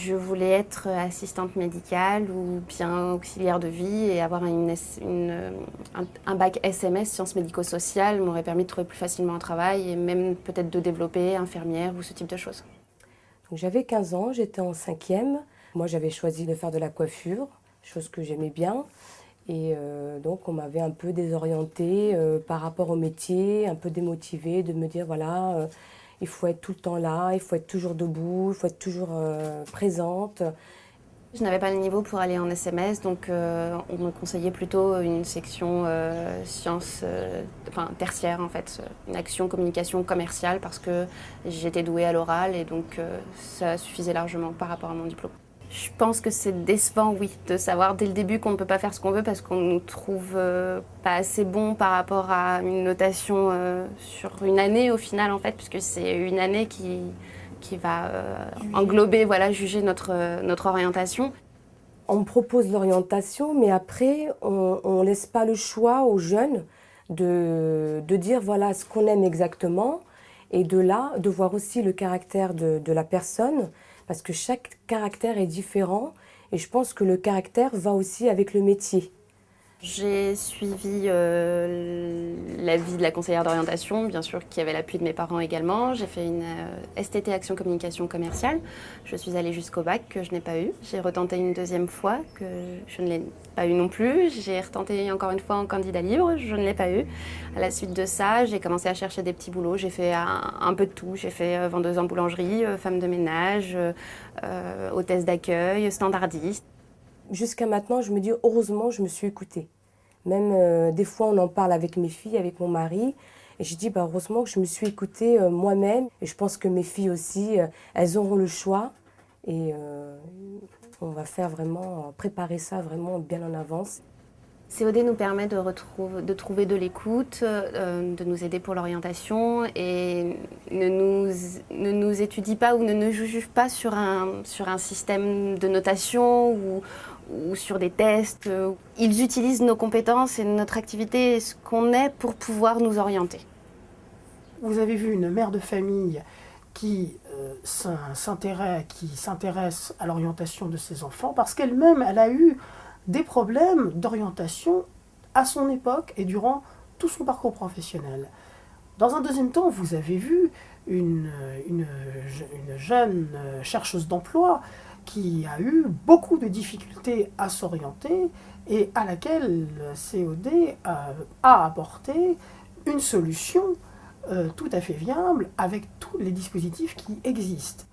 Je voulais être assistante médicale ou bien auxiliaire de vie et avoir un bac SMS, sciences médico-sociales, m'aurait permis de trouver plus facilement un travail et même peut-être de développer infirmière ou ce type de choses. Donc, j'avais 15 ans, j'étais en cinquième. Moi, j'avais choisi de faire de la coiffure, chose que j'aimais bien. Et donc, on m'avait un peu désorientée par rapport au métier, un peu démotivée de me dire, voilà, il faut être tout le temps là, il faut être toujours debout, il faut être toujours présente. Je n'avais pas le niveau pour aller en SMS, donc on me conseillait plutôt une section sciences, tertiaire en fait, une action communication commerciale parce que j'étais douée à l'oral et donc ça suffisait largement par rapport à mon diplôme. Je pense que c'est décevant, oui, de savoir dès le début qu'on ne peut pas faire ce qu'on veut parce qu'on nous trouve pas assez bon par rapport à une notation sur une année au final en fait, puisque c'est une année qui va englober, voilà, juger notre orientation. On me propose l'orientation, mais après, on ne laisse pas le choix aux jeunes de dire voilà ce qu'on aime exactement et de là, de voir aussi le caractère de la personne, parce que chaque caractère est différent et je pense que le caractère va aussi avec le métier. J'ai suivi l'avis de la conseillère d'orientation, bien sûr, qui avait l'appui de mes parents également. J'ai fait une STT Action Communication Commerciale. Je suis allée jusqu'au bac, que je n'ai pas eu. J'ai retenté une deuxième fois, que je ne l'ai pas eu non plus. J'ai retenté encore une fois en candidat libre, je ne l'ai pas eu. À la suite de ça, j'ai commencé à chercher des petits boulots. J'ai fait un peu de tout. J'ai fait vendeuse en boulangerie, femme de ménage, hôtesse d'accueil, standardiste. Jusqu'à maintenant, je me dis heureusement, je me suis écoutée. Même des fois, on en parle avec mes filles, avec mon mari. Et je dis, bah, heureusement que je me suis écoutée moi-même. Et je pense que mes filles aussi, elles auront le choix. Et on va faire vraiment, préparer ça vraiment bien en avance. COD nous permet de trouver de l'écoute, de nous aider pour l'orientation et ne nous étudie pas ou ne nous juge pas sur un système de notation ou sur des tests. Ils utilisent nos compétences et notre activité et ce qu'on est pour pouvoir nous orienter. Vous avez vu une mère de famille qui s'intéresse à l'orientation de ses enfants parce qu'elle-même, elle a eu des problèmes d'orientation à son époque et durant tout son parcours professionnel. Dans un deuxième temps, vous avez vu une jeune chercheuse d'emploi qui a eu beaucoup de difficultés à s'orienter et à laquelle le COD a apporté une solution tout à fait viable avec tous les dispositifs qui existent.